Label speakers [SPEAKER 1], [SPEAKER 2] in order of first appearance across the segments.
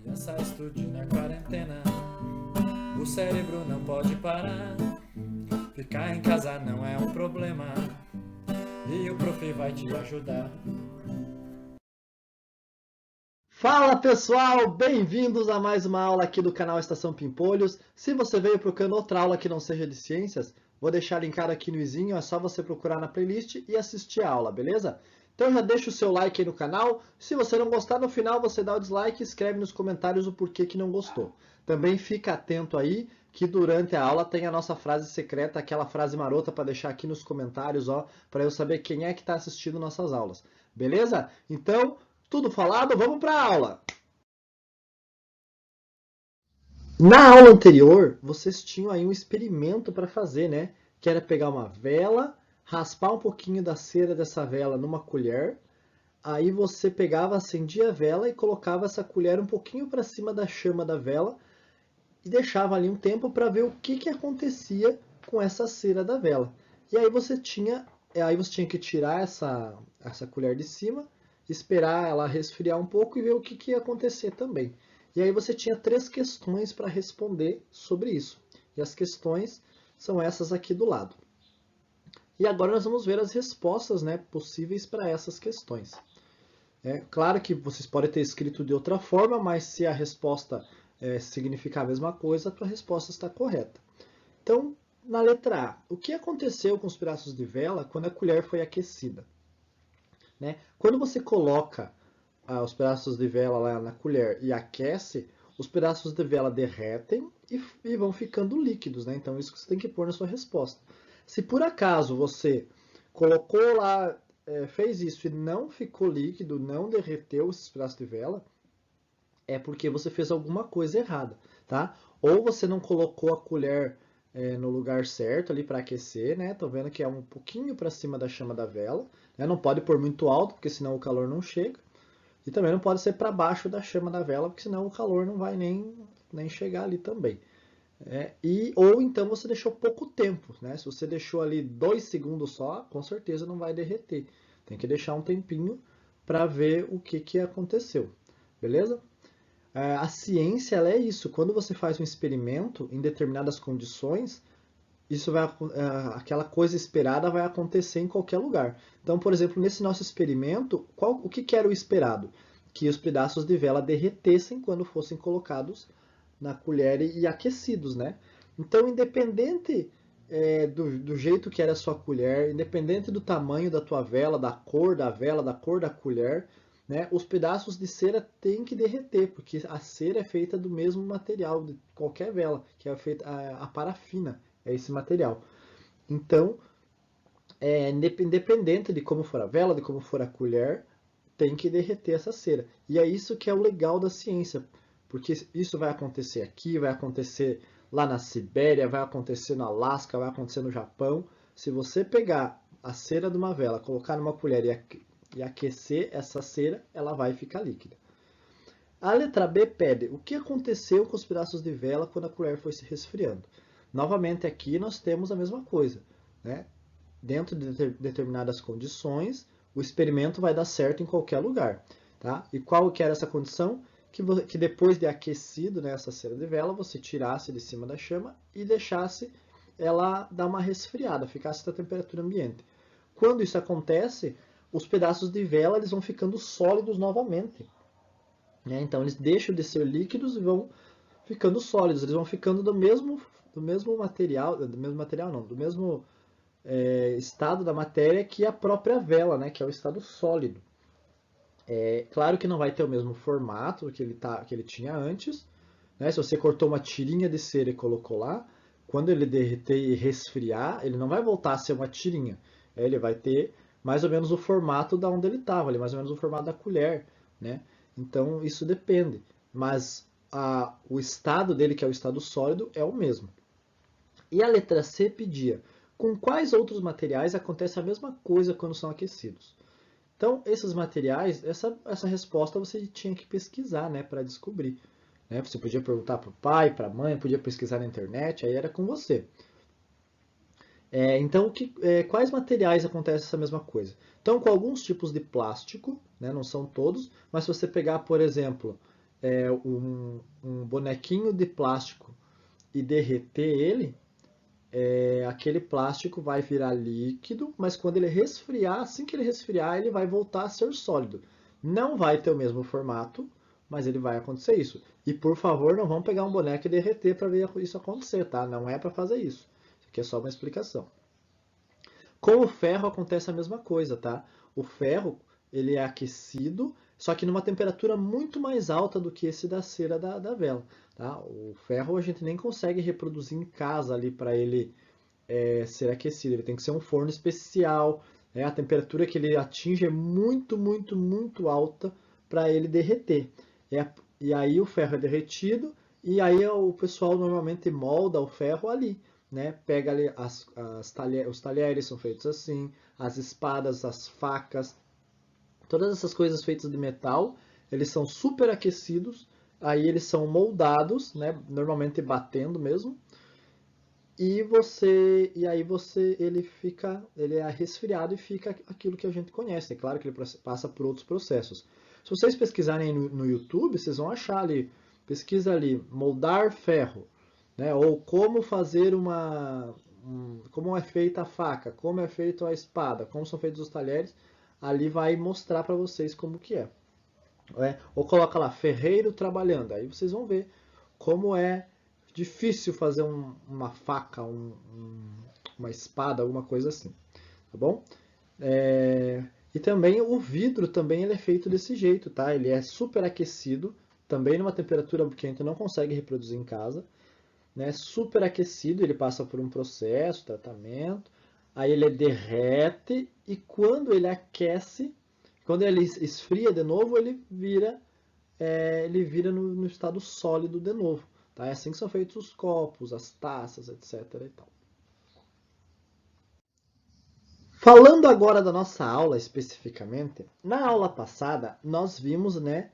[SPEAKER 1] Criança estude na quarentena, o cérebro não pode parar. Ficar em casa não é um problema, e o prof vai te ajudar.
[SPEAKER 2] Fala pessoal, bem-vindos a mais uma aula aqui do canal Estação Pimpolhos. Se você veio procurando outra aula que não seja de ciências, vou deixar linkado aqui no izinho, é só você procurar na playlist e assistir a aula, beleza? Então já deixa o seu like aí no canal, se você não gostar no final você dá o dislike e escreve nos comentários o porquê que não gostou. Também fica atento aí que durante a aula tem a nossa frase secreta, aquela frase marota para deixar aqui nos comentários, ó, para eu saber quem é que está assistindo nossas aulas, beleza? Então, tudo falado, vamos para a aula! Na aula anterior, vocês tinham aí um experimento para fazer, né? Que era pegar uma vela, raspar um pouquinho da cera dessa vela numa colher, aí você pegava, acendia a vela e colocava essa colher um pouquinho para cima da chama da vela e deixava ali um tempo para ver o que acontecia com essa cera da vela. E aí você tinha que tirar essa colher de cima, esperar ela resfriar um pouco e ver o que ia acontecer também. E aí você tinha 3 questões para responder sobre isso. E as questões são essas aqui do lado. E agora nós vamos ver as respostas, né, possíveis para essas questões. É claro que vocês podem ter escrito de outra forma, mas se a resposta significar a mesma coisa, a tua resposta está correta. Então, na letra A, o que aconteceu com os pedaços de vela quando a colher foi aquecida? Né? Quando você coloca os pedaços de vela lá na colher e aquece, os pedaços de vela derretem e vão ficando líquidos. Né? Então, isso que você tem que pôr na sua resposta. Se por acaso você colocou lá, fez isso e não ficou líquido, não derreteu esses pedaços de vela, é porque você fez alguma coisa errada, tá? Ou você não colocou a colher no lugar certo ali para aquecer, né? Tô vendo que é um pouquinho para cima da chama da vela, né? Não pode pôr muito alto, porque senão o calor não chega. E também não pode ser para baixo da chama da vela, porque senão o calor não vai nem chegar ali também. Ou então você deixou pouco tempo, né? Se você deixou ali 2 segundos só, com certeza não vai derreter. Tem que deixar um tempinho para ver o que aconteceu, beleza? A ciência ela é isso. Quando você faz um experimento em determinadas condições, aquela coisa esperada vai acontecer em qualquer lugar. Então, por exemplo, nesse nosso experimento, o que era o esperado? Que os pedaços de vela derretessem quando fossem colocados na colher e aquecidos, né? Então, independente do jeito que era a sua colher, independente do tamanho da tua vela, da cor da vela, da cor da colher, né, os pedaços de cera têm que derreter, porque a cera é feita do mesmo material de qualquer vela, que é feita a parafina, é esse material. Então, independente de como for a vela, de como for a colher, tem que derreter essa cera. E é isso que é o legal da ciência, porque isso vai acontecer aqui, vai acontecer lá na Sibéria, vai acontecer no Alasca, vai acontecer no Japão. Se você pegar a cera de uma vela, colocar numa colher e aquecer essa cera, ela vai ficar líquida. A letra B pede o que aconteceu com os pedaços de vela quando a colher foi se resfriando. Novamente aqui nós temos a mesma coisa, né? Dentro de determinadas condições, o experimento vai dar certo em qualquer lugar. Tá? E qual que era essa condição? Que depois de aquecido, né, essa cera de vela, você tirasse de cima da chama e deixasse ela dar uma resfriada, ficasse na temperatura ambiente. Quando isso acontece, os pedaços de vela eles vão ficando sólidos novamente. Né? Então eles deixam de ser líquidos e vão ficando sólidos, eles vão ficando do mesmo material não, do mesmo estado da matéria que a própria vela, né, que é o estado sólido. Claro que não vai ter o mesmo formato que ele tinha antes. Né? Se você cortou uma tirinha de cera e colocou lá, quando ele derreter e resfriar, ele não vai voltar a ser uma tirinha. Ele vai ter mais ou menos o formato da onde ele estava, mais ou menos o formato da colher. Né? Então isso depende. Mas o estado dele, que é o estado sólido, é o mesmo. E a letra C pedia com quais outros materiais acontece a mesma coisa quando são aquecidos. Então, esses materiais, essa resposta você tinha que pesquisar, né, para descobrir. Né? Você podia perguntar para o pai, para a mãe, podia pesquisar na internet, aí era com você. Então, quais materiais acontece essa mesma coisa? Então, com alguns tipos de plástico, né, não são todos, mas se você pegar, por exemplo, um bonequinho de plástico e derreter ele, aquele plástico vai virar líquido, mas quando ele resfriar, assim que ele resfriar, ele vai voltar a ser sólido. Não vai ter o mesmo formato, mas ele vai acontecer isso. E por favor, não vamos pegar um boneco e derreter para ver isso acontecer, tá? Não é para fazer isso. Isso aqui é só uma explicação. Com o ferro acontece a mesma coisa, tá? O ferro, ele é aquecido, só que numa temperatura muito mais alta do que esse da cera da vela, tá? O ferro a gente nem consegue reproduzir em casa ali para ele ser aquecido. Ele tem que ser um forno especial, né? A temperatura que ele atinge é muito, muito, muito alta para ele derreter. E aí o ferro é derretido e aí o pessoal normalmente molda o ferro ali, né? Pega ali os talheres são feitos assim, as espadas, as facas, todas essas coisas feitas de metal, eles são super aquecidos, aí eles são moldados, né? Normalmente batendo mesmo, ele é resfriado e fica aquilo que a gente conhece. É claro que ele passa por outros processos. Se vocês pesquisarem no YouTube, vocês vão achar ali, pesquisa ali, moldar ferro, né? Ou como fazer como é feita a faca, como é feita a espada, como são feitos os talheres, ali vai mostrar para vocês como que é. Ou coloca lá, ferreiro trabalhando, aí vocês vão ver como é difícil fazer uma faca, uma espada, alguma coisa assim, tá bom? E também o vidro também ele é feito desse jeito, tá? Ele é super aquecido, também numa temperatura que a gente não consegue reproduzir em casa, né? Super aquecido, ele passa por um processo, tratamento, aí ele derrete e quando ele aquece, quando ele esfria de novo, ele vira no estado sólido de novo. Tá? É assim que são feitos os copos, as taças, etc. E tal. Falando agora da nossa aula especificamente, na aula passada nós vimos, né,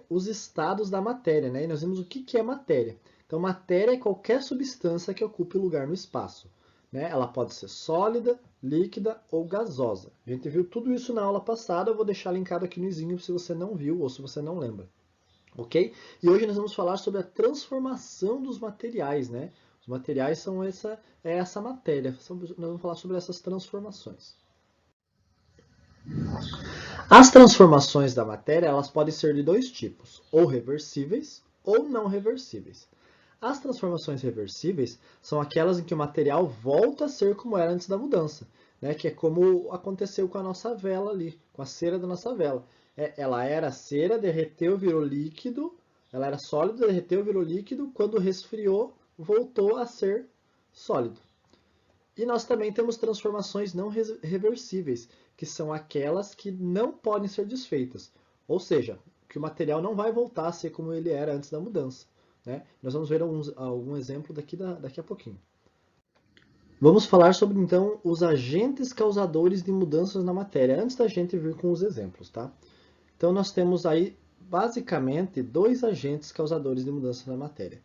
[SPEAKER 2] os estados da matéria, né? E nós vimos o que é matéria. Então, matéria é qualquer substância que ocupe lugar no espaço. Né? Ela pode ser sólida, líquida ou gasosa. A gente viu tudo isso na aula passada, eu vou deixar linkado aqui no izinho se você não viu ou se você não lembra. Ok? E hoje nós vamos falar sobre a transformação dos materiais, né? Os materiais são essa matéria. Nós vamos falar sobre essas transformações. As transformações da matéria elas podem ser de dois tipos, ou reversíveis ou não reversíveis. As transformações reversíveis são aquelas em que o material volta a ser como era antes da mudança, né? Que é como aconteceu com a nossa vela ali, com a cera da nossa vela. Ela era cera, derreteu, virou líquido, ela era sólida, derreteu, virou líquido, quando resfriou, voltou a ser sólido. E nós também temos transformações não reversíveis, que são aquelas que não podem ser desfeitas. Ou seja, que o material não vai voltar a ser como ele era antes da mudança. Né? Nós vamos ver algum exemplo daqui a pouquinho. Vamos falar sobre, então, os agentes causadores de mudanças na matéria, antes da gente vir com os exemplos. Tá? Então, nós temos aí, basicamente, dois agentes causadores de mudanças na matéria.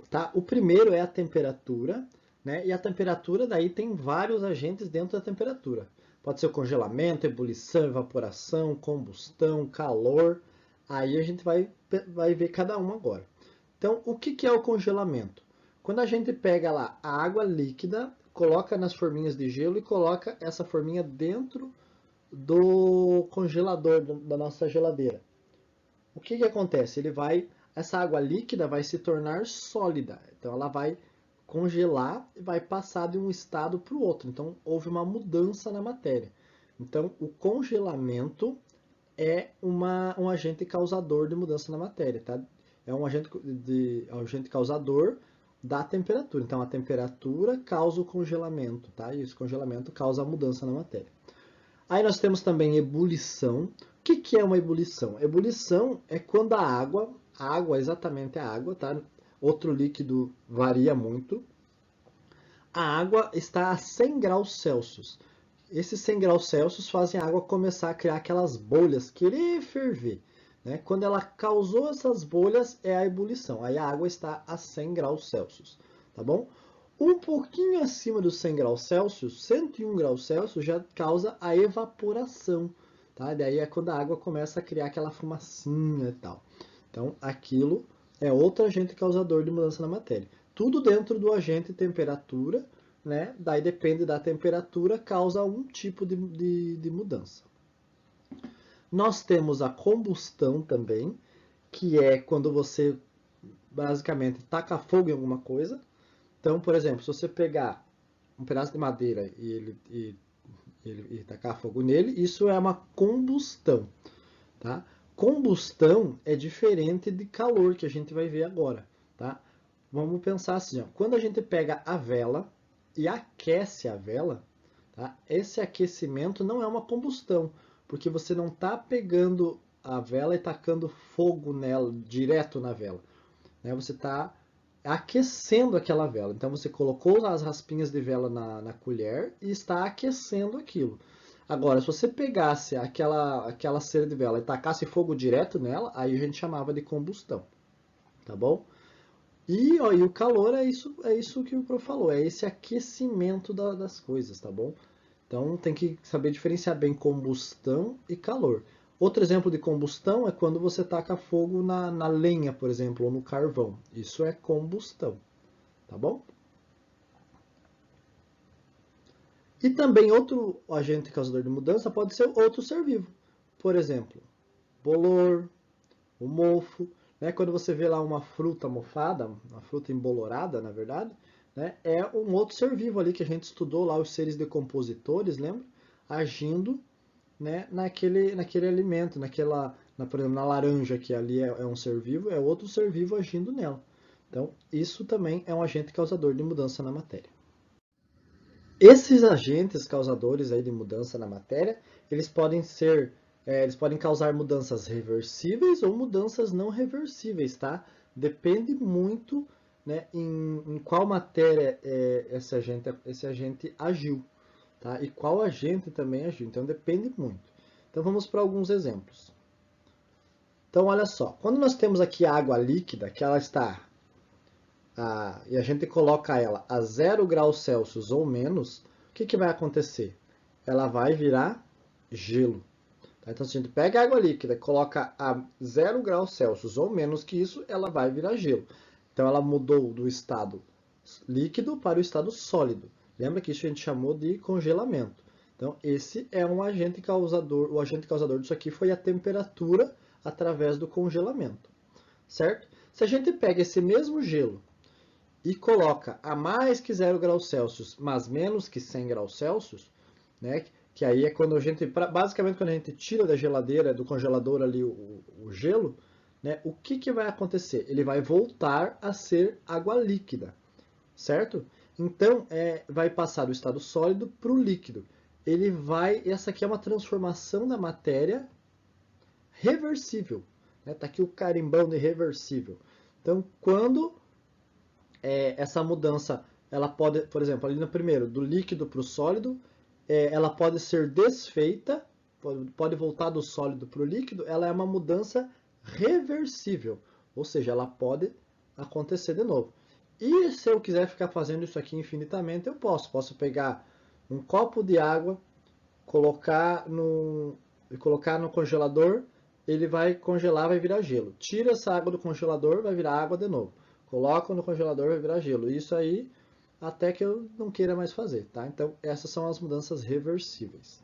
[SPEAKER 2] Tá? O primeiro é a temperatura, né? E a temperatura daí tem vários agentes dentro da temperatura. Pode ser o congelamento, ebulição, evaporação, combustão, calor. Aí a gente vai ver cada um agora. Então, o que é o congelamento? Quando a gente pega lá a água líquida, coloca nas forminhas de gelo e coloca essa forminha dentro do congelador da nossa geladeira. O que acontece? Essa água líquida vai se tornar sólida. Então ela vai congelar e vai passar de um estado para o outro. Então houve uma mudança na matéria. Então o congelamento é um agente causador de mudança na matéria, tá? É um agente causador da temperatura. Então a temperatura causa o congelamento, tá? E esse congelamento causa a mudança na matéria. Aí nós temos também ebulição. O que é uma ebulição? Ebulição é quando a água, exatamente a água, tá? Outro líquido varia muito. A água está a 100 graus Celsius. Esses 100 graus Celsius fazem a água começar a criar aquelas bolhas, querer ferver. Né? Quando ela causou essas bolhas, é a ebulição. Aí a água está a 100 graus Celsius. Tá bom? Um pouquinho acima dos 100 graus Celsius, 101 graus Celsius, já causa a evaporação. tá? Daí é quando a água começa a criar aquela fumacinha e tal. Então, aquilo é outro agente causador de mudança na matéria. Tudo dentro do agente temperatura, né? Daí depende da temperatura, causa um tipo de mudança. Nós temos a combustão também, que é quando você basicamente taca fogo em alguma coisa. Então, por exemplo, se você pegar um pedaço de madeira e tacar fogo nele, isso é uma combustão, tá? Combustão é diferente de calor, que a gente vai ver agora, tá? Vamos pensar assim, ó. Quando a gente pega a vela e aquece a vela, tá? Esse aquecimento não é uma combustão, porque você não está pegando a vela e tacando fogo nela, direto na vela, né? Você está aquecendo aquela vela. Então você colocou as raspinhas de vela na colher e está aquecendo aquilo. Agora, se você pegasse aquela cera de vela e tacasse fogo direto nela, aí a gente chamava de combustão, tá bom? E, ó, e o calor é isso que o prof falou, é esse aquecimento das coisas, tá bom? Então tem que saber diferenciar bem combustão e calor. Outro exemplo de combustão é quando você taca fogo na lenha, por exemplo, ou no carvão. Isso é combustão, tá bom? E também outro agente causador de mudança pode ser outro ser vivo. Por exemplo, bolor, o mofo, né? Quando você vê lá uma fruta mofada, uma fruta embolorada, na verdade, né? É um outro ser vivo ali que a gente estudou lá, os seres decompositores, lembra? Agindo, né? naquele alimento, por exemplo, na laranja, que ali é um ser vivo, é outro ser vivo agindo nela. Então, isso também é um agente causador de mudança na matéria. Esses agentes causadores aí de mudança na matéria, eles podem causar mudanças reversíveis ou mudanças não reversíveis, tá? Depende muito, né, em qual matéria esse agente agiu, tá? E qual agente também agiu. Então depende muito. Então vamos para alguns exemplos. Então olha só, quando nós temos aqui a água líquida, que ela está e a gente coloca ela a 0 graus Celsius ou menos, o que vai acontecer? Ela vai virar gelo. Tá? Então, se a gente pega a água líquida e coloca a 0 graus Celsius ou menos que isso, ela vai virar gelo. Então, ela mudou do estado líquido para o estado sólido. Lembra que isso a gente chamou de congelamento. Então, esse é um agente causador. O agente causador disso aqui foi a temperatura através do congelamento. Certo? Se a gente pega esse mesmo gelo e coloca a mais que 0 graus Celsius, mas menos que 100 graus Celsius, né? Que aí é quando basicamente quando a gente tira da geladeira, do congelador ali o gelo, né? O que vai acontecer? Ele vai voltar a ser água líquida, certo? Então, vai passar do estado sólido para o líquido. Essa aqui é uma transformação da matéria reversível, né? Tá aqui o carimbão de reversível. Então, quando essa mudança, ela pode, por exemplo, ali no primeiro, do líquido para o sólido, ela pode ser desfeita, pode voltar do sólido para o líquido, ela é uma mudança reversível, ou seja, ela pode acontecer de novo. E se eu quiser ficar fazendo isso aqui infinitamente, eu posso pegar um copo de água, colocar no congelador, ele vai congelar, vai virar gelo. Tira essa água do congelador, vai virar água de novo. Coloca no congelador, vai virar gelo. Isso aí até que eu não queira mais fazer, tá? Então, essas são as mudanças reversíveis.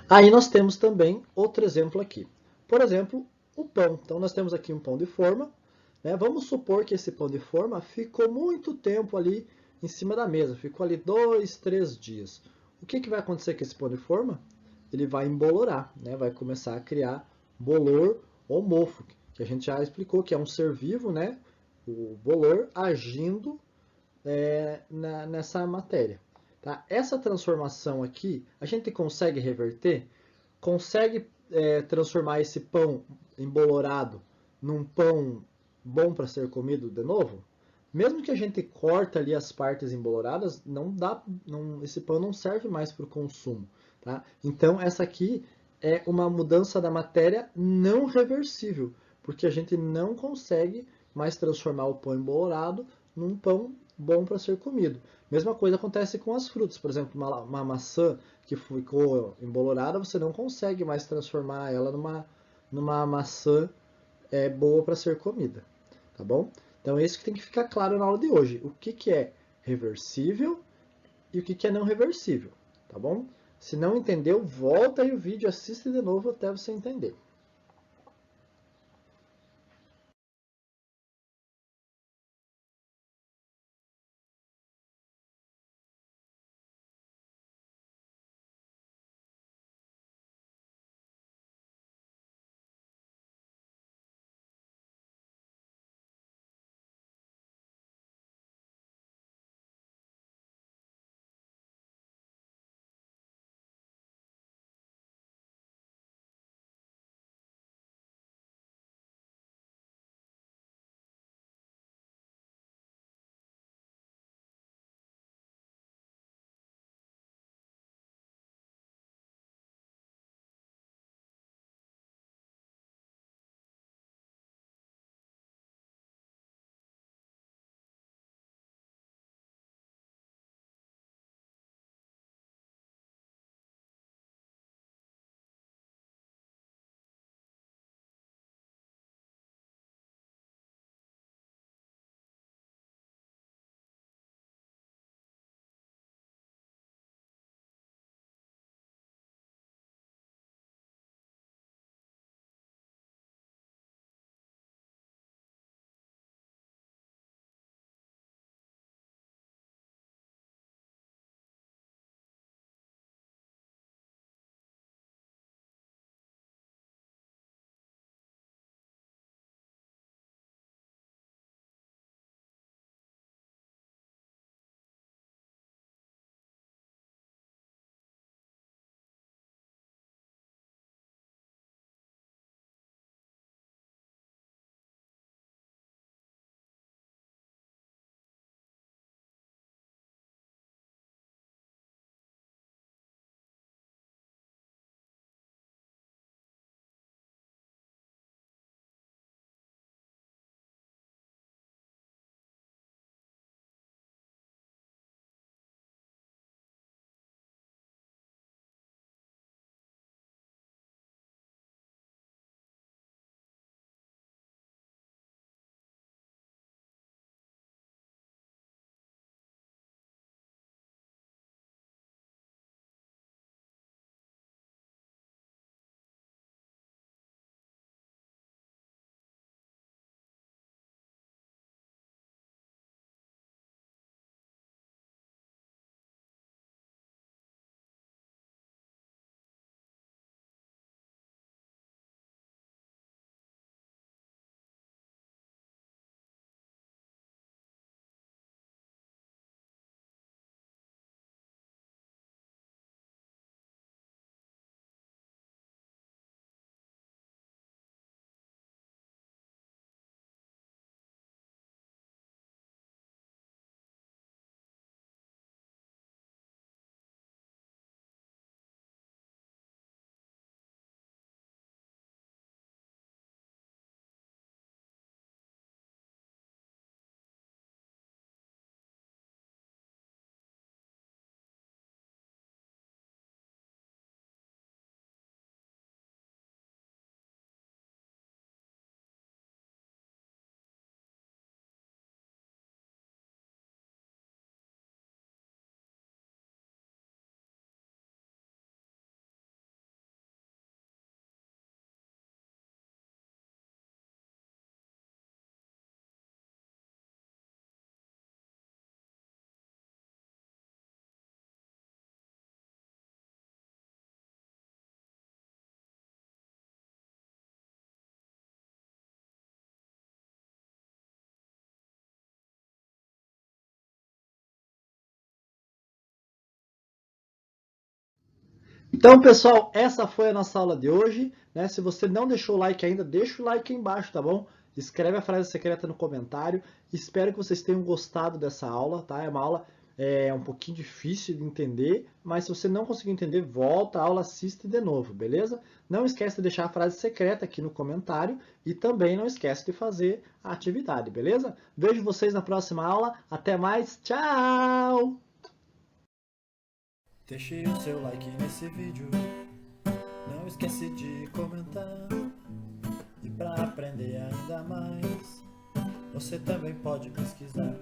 [SPEAKER 2] Aí nós temos também outro exemplo aqui. Por exemplo, o pão. Então, nós temos aqui um pão de forma, né? Vamos supor que esse pão de forma ficou muito tempo ali em cima da mesa. Ficou ali 2, 3 dias. O que vai acontecer com esse pão de forma? Ele vai embolorar, né? Vai começar a criar bolor ou mofo, que a gente já explicou que é um ser vivo, né? O bolor agindo nessa matéria. Tá? Essa transformação aqui, a gente consegue reverter? Consegue transformar esse pão embolorado num pão bom para ser comido de novo? Mesmo que a gente corte ali as partes emboloradas, esse pão não serve mais para o consumo. Tá? Então, essa aqui é uma mudança da matéria não reversível, porque a gente não consegue mais transformar o pão embolorado num pão bom para ser comido. Mesma coisa acontece com as frutas. Por exemplo, uma maçã que ficou embolorada, você não consegue mais transformar ela numa maçã boa para ser comida, tá bom? Então é isso que tem que ficar claro na aula de hoje. O que é reversível e o que é não reversível, tá bom? Se não entendeu, volta aí o vídeo, assista de novo até você entender. Então, pessoal, essa foi a nossa aula de hoje, né? Se você não deixou o like ainda, deixa o like aí embaixo, tá bom? Escreve a frase secreta no comentário. Espero que vocês tenham gostado dessa aula, tá? É uma aula é um pouquinho difícil de entender, mas se você não conseguir entender, volta a aula, assiste de novo, beleza? Não esquece de deixar a frase secreta aqui no comentário e também não esquece de fazer a atividade, beleza? Vejo vocês na próxima aula. Até mais, tchau!
[SPEAKER 1] Deixe o seu like nesse vídeo, não esquece de comentar. E para aprender ainda mais, você também pode pesquisar.